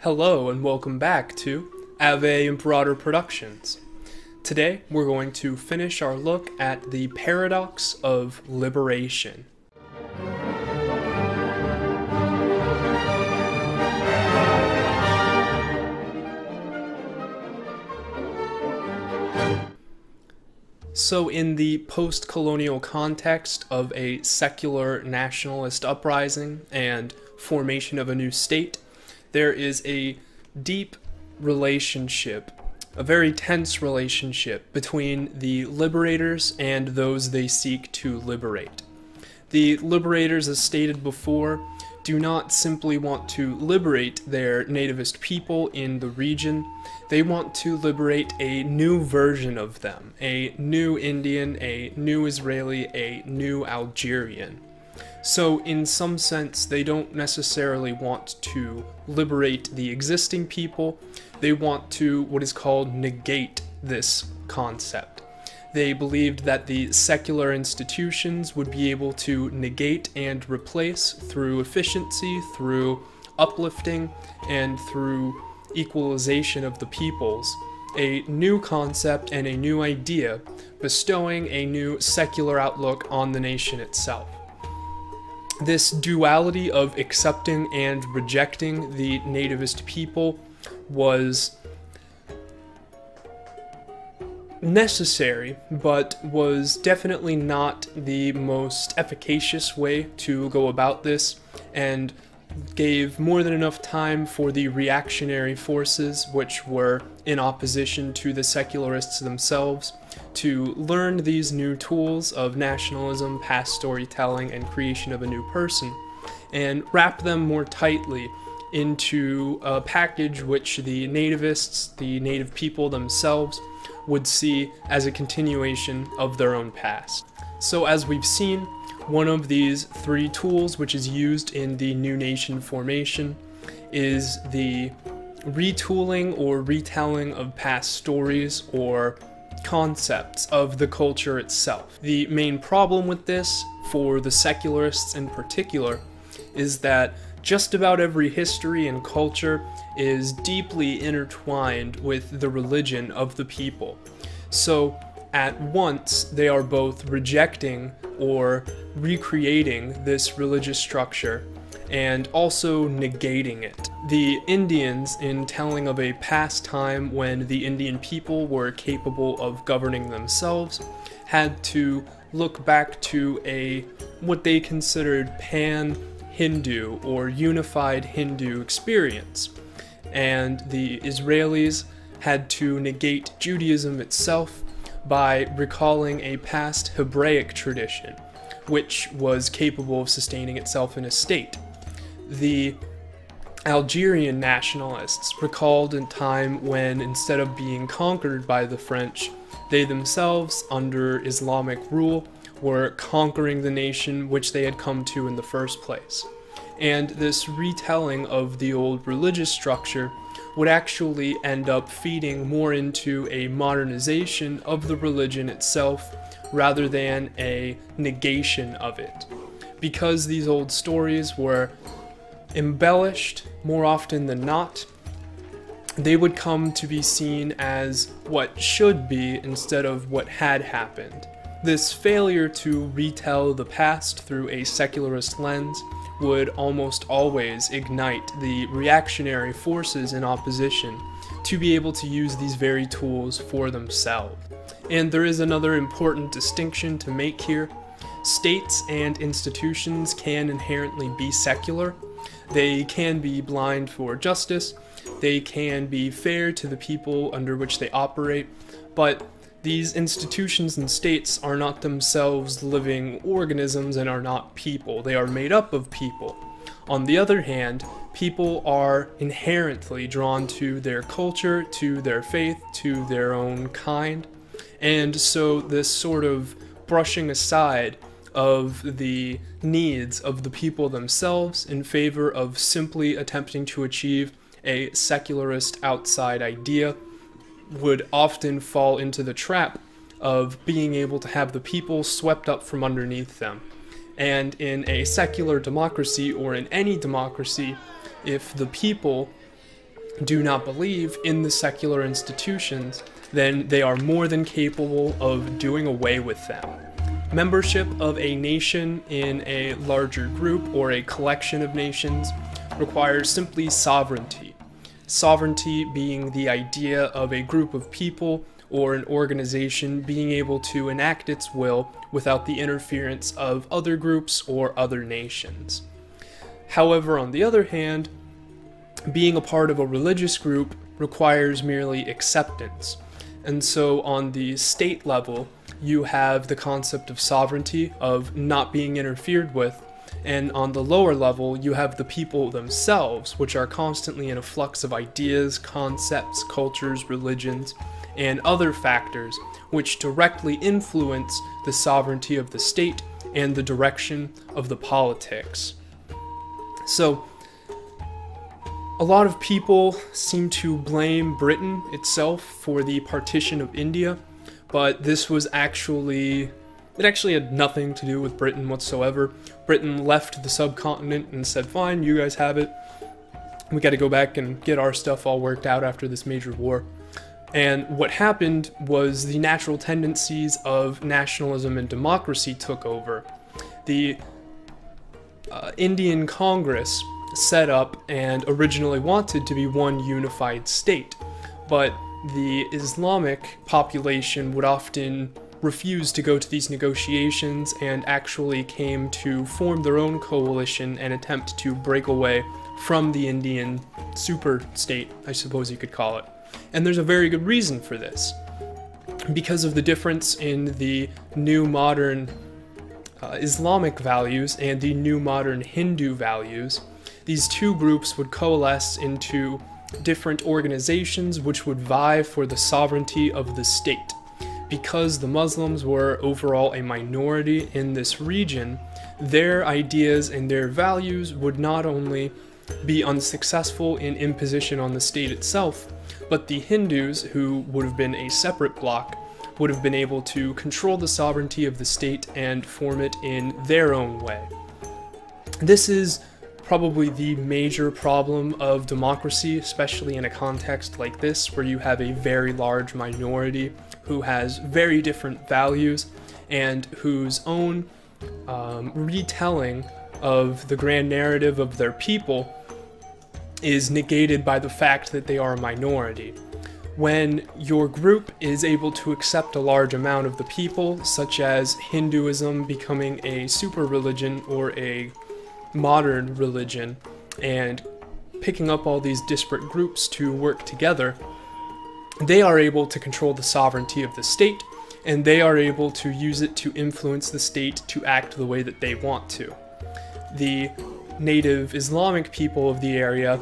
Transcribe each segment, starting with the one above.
Hello and welcome back to Ave Imperator Productions. Today we're going to finish our look at the paradox of liberation. So in the post-colonial context of a secular nationalist uprising and formation of a new state, there is a deep relationship, a very tense relationship between the liberators and those they seek to liberate. The liberators, as stated before, do not simply want to liberate their nativist people in the region. They want to liberate a new version of them, a new Indian, a new Israeli, a new Algerian. So in some sense, they don't necessarily want to liberate the existing people. They want to, what is called, negate this concept. They believed that the secular institutions would be able to negate and replace through efficiency, through uplifting, and through equalization of the peoples, a new concept and a new idea, bestowing a new secular outlook on the nation itself. This duality of accepting and rejecting the nativist people was necessary, but was definitely not the most efficacious way to go about this, and gave more than enough time for the reactionary forces, which were in opposition to the secularists themselves, to learn these new tools of nationalism, past storytelling, and creation of a new person, and wrap them more tightly into a package which the nativists, the native people themselves, would see as a continuation of their own past. So as we've seen, one of these three tools which is used in the new nation formation is the retooling or retelling of past stories or concepts of the culture itself. The main problem with this, for the secularists in particular, is that just about every history and culture is deeply intertwined with the religion of the people. So at once they are both rejecting or recreating this religious structure and also negating it. The Indians, in telling of a past time when the Indian people were capable of governing themselves, had to look back to what they considered pan-Hindu or unified Hindu experience. And the Israelis had to negate Judaism itself by recalling a past Hebraic tradition, which was capable of sustaining itself in a state. The Algerian nationalists recalled a time when, instead of being conquered by the French, they themselves, under Islamic rule, were conquering the nation which they had come to in the first place. And this retelling of the old religious structure would actually end up feeding more into a modernization of the religion itself rather than a negation of it. Because these old stories were embellished more often than not, they would come to be seen as what should be instead of what had happened. This failure to retell the past through a secularist lens would almost always ignite the reactionary forces in opposition to be able to use these very tools for themselves. And there is another important distinction to make here. States and institutions can inherently be secular. They can be blind for justice. They can be fair to the people under which they operate, but these institutions and states are not themselves living organisms and are not people. They are made up of people. On the other hand, people are inherently drawn to their culture, to their faith, to their own kind. And so this sort of brushing aside of the needs of the people themselves in favor of simply attempting to achieve a secularist outside idea would often fall into the trap of being able to have the people swept up from underneath them. And in a secular democracy, or in any democracy, if the people do not believe in the secular institutions, then they are more than capable of doing away with them. Membership of a nation in a larger group or a collection of nations requires simply sovereignty. Sovereignty being the idea of a group of people or an organization being able to enact its will without the interference of other groups or other nations. However, on the other hand, being a part of a religious group requires merely acceptance. And so on the state level, you have the concept of sovereignty, of not being interfered with, and on the lower level, you have the people themselves, which are constantly in a flux of ideas, concepts, cultures, religions, and other factors which directly influence the sovereignty of the state and the direction of the politics. So, a lot of people seem to blame Britain itself for the partition of India, but this was it actually had nothing to do with Britain whatsoever. Britain left the subcontinent and said, fine, you guys have it. We got to go back and get our stuff all worked out after this major war. And what happened was the natural tendencies of nationalism and democracy took over. The Indian Congress set up and originally wanted to be one unified state, but the Islamic population would often refuse to go to these negotiations and actually came to form their own coalition and attempt to break away from the Indian super state, I suppose you could call it. And there's a very good reason for this. Because of the difference in the new modern Islamic values and the new modern Hindu values, these two groups would coalesce into different organizations which would vie for the sovereignty of the state. Because the Muslims were overall a minority in this region, their ideas and their values would not only be unsuccessful in imposition on the state itself, but the Hindus, who would have been a separate bloc, would have been able to control the sovereignty of the state and form it in their own way. This is probably the major problem of democracy, especially in a context like this, where you have a very large minority who has very different values and whose own retelling of the grand narrative of their people is negated by the fact that they are a minority. When your group is able to accept a large amount of the people, such as Hinduism becoming a super religion or a modern religion, and picking up all these disparate groups to work together, they are able to control the sovereignty of the state, and they are able to use it to influence the state to act the way that they want to. The native Islamic people of the area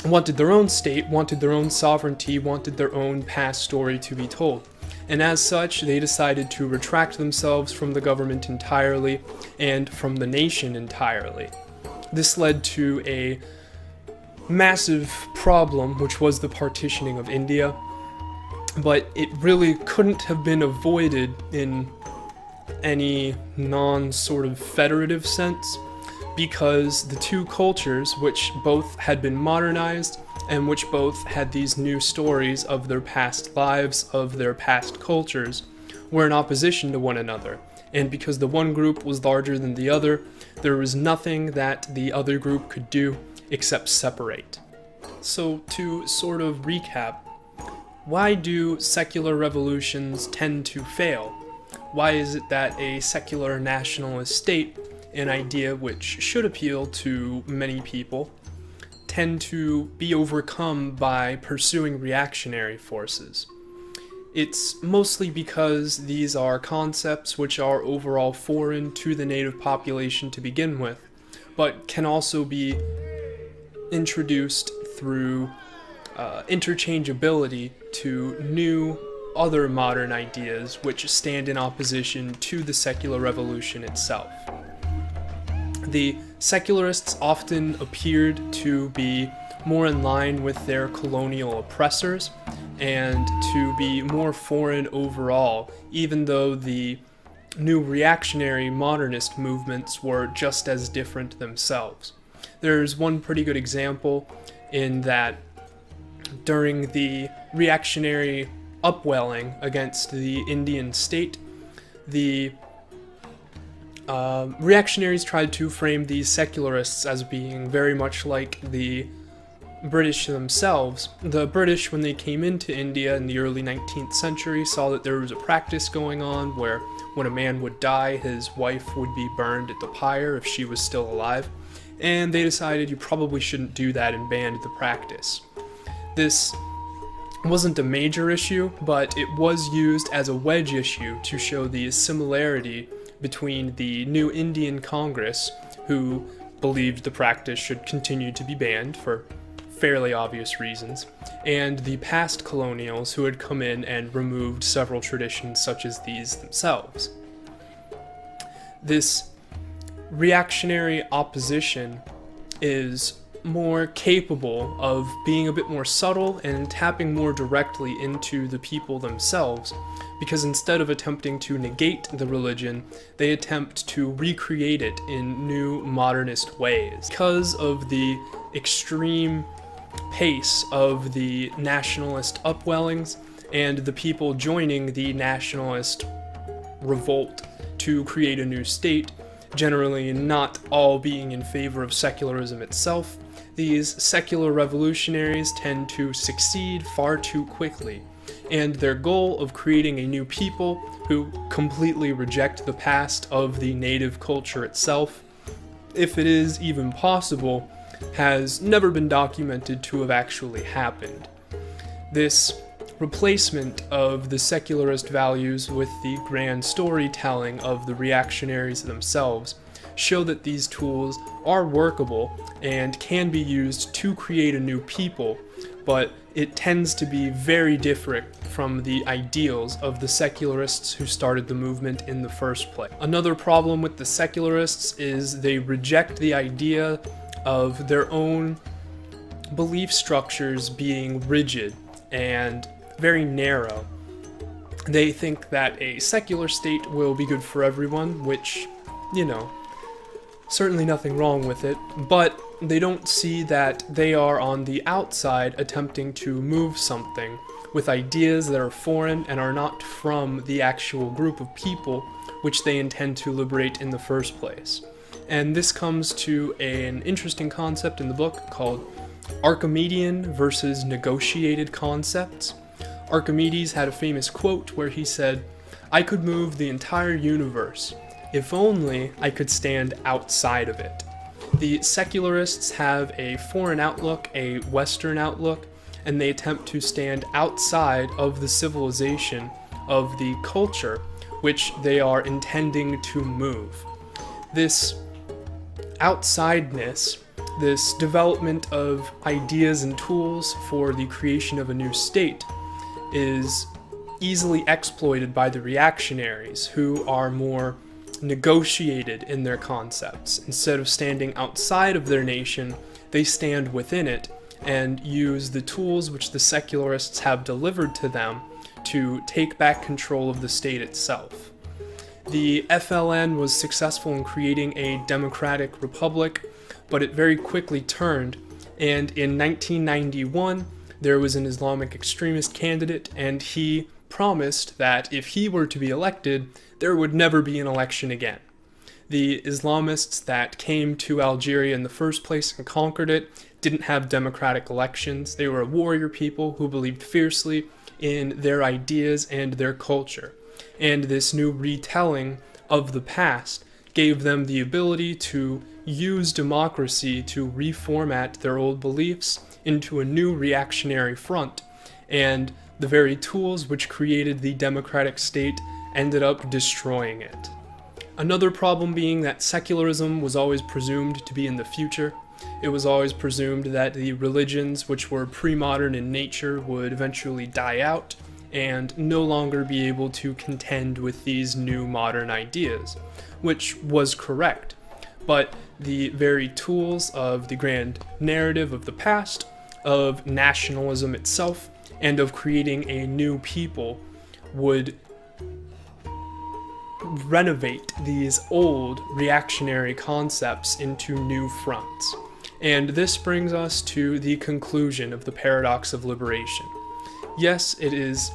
wanted their own state, wanted their own sovereignty, wanted their own past story to be told. And as such, they decided to retract themselves from the government entirely and from the nation entirely. This led to a massive problem, which was the partitioning of India, but it really couldn't have been avoided in any non-sort of federative sense, because the two cultures, which both had been modernized and which both had these new stories of their past lives, of their past cultures, were in opposition to one another. And because the one group was larger than the other, there was nothing that the other group could do except separate. So to sort of recap, why do secular revolutions tend to fail? Why is it that a secular nationalist state, an idea which should appeal to many people, tend to be overcome by pursuing reactionary forces? It's mostly because these are concepts which are overall foreign to the native population to begin with, but can also be introduced through interchangeability to new other modern ideas which stand in opposition to the secular revolution itself. The secularists often appeared to be more in line with their colonial oppressors and to be more foreign overall, even though the new reactionary modernist movements were just as different themselves. There's one pretty good example in that during the reactionary upwelling against the Indian state, the reactionaries tried to frame the secularists as being very much like the British themselves. The British, when they came into India in the early 19th century, saw that there was a practice going on where when a man would die, his wife would be burned at the pyre if she was still alive, and they decided you probably shouldn't do that and banned the practice. This wasn't a major issue, but it was used as a wedge issue to show the similarity between the new Indian Congress, who believed the practice should continue to be banned for fairly obvious reasons, and the past colonials who had come in and removed several traditions such as these themselves. This reactionary opposition is more capable of being a bit more subtle and tapping more directly into the people themselves, because instead of attempting to negate the religion, they attempt to recreate it in new modernist ways. Because of the extreme pace of the nationalist upwellings and the people joining the nationalist revolt to create a new state, generally not all being in favor of secularism itself, these secular revolutionaries tend to succeed far too quickly, and their goal of creating a new people who completely reject the past of the native culture itself, if it is even possible, has never been documented to have actually happened. This replacement of the secularist values with the grand storytelling of the reactionaries themselves show that these tools are workable and can be used to create a new people, but it tends to be very different from the ideals of the secularists who started the movement in the first place. Another problem with the secularists is they reject the idea of their own belief structures being rigid and very narrow. They think that a secular state will be good for everyone, which, you know, certainly nothing wrong with it, but they don't see that they are on the outside attempting to move something with ideas that are foreign and are not from the actual group of people which they intend to liberate in the first place. And this comes to an interesting concept in the book called Archimedean versus negotiated concepts. Archimedes had a famous quote where he said, "I could move the entire universe, if only I could stand outside of it." The secularists have a foreign outlook, a Western outlook, and they attempt to stand outside of the civilization, of the culture, which they are intending to move. This outsideness, this development of ideas and tools for the creation of a new state, is easily exploited by the reactionaries, who are more negotiated in their concepts. Instead of standing outside of their nation, they stand within it and use the tools which the secularists have delivered to them to take back control of the state itself. The FLN was successful in creating a democratic republic, but it very quickly turned, and in 1991 there was an Islamic extremist candidate, and he promised that if he were to be elected, there would never be an election again. The Islamists that came to Algeria in the first place and conquered it didn't have democratic elections. They were a warrior people who believed fiercely in their ideas and their culture. And this new retelling of the past gave them the ability to use democracy to reformat their old beliefs into a new reactionary front, and the very tools which created the democratic state ended up destroying it. Another problem being that secularism was always presumed to be in the future. It was always presumed that the religions which were pre-modern in nature would eventually die out and no longer be able to contend with these new modern ideas, which was correct. But the very tools of the grand narrative of the past, of nationalism itself, and of creating a new people would renovate these old reactionary concepts into new fronts. And this brings us to the conclusion of the paradox of liberation. Yes, it is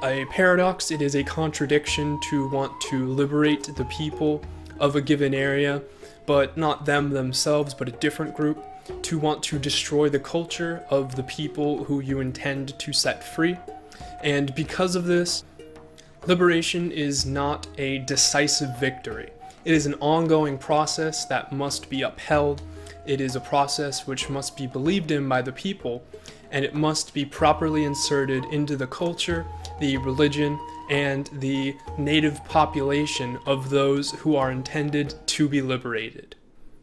a paradox, it is a contradiction to want to liberate the people of a given area, but not them themselves, but a different group, to want to destroy the culture of the people who you intend to set free. And because of this, liberation is not a decisive victory. It is an ongoing process that must be upheld. It is a process which must be believed in by the people, and it must be properly inserted into the culture, the religion, and the native population of those who are intended to be liberated.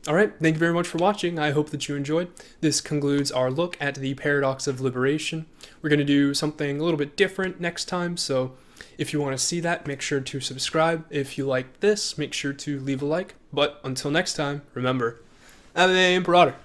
Alright, thank you very much for watching. I hope that you enjoyed. This concludes our look at the paradox of liberation. We're going to do something a little bit different next time, so if you want to see that, make sure to subscribe. If you like this, make sure to leave a like. But until next time, remember, Ave Imperator.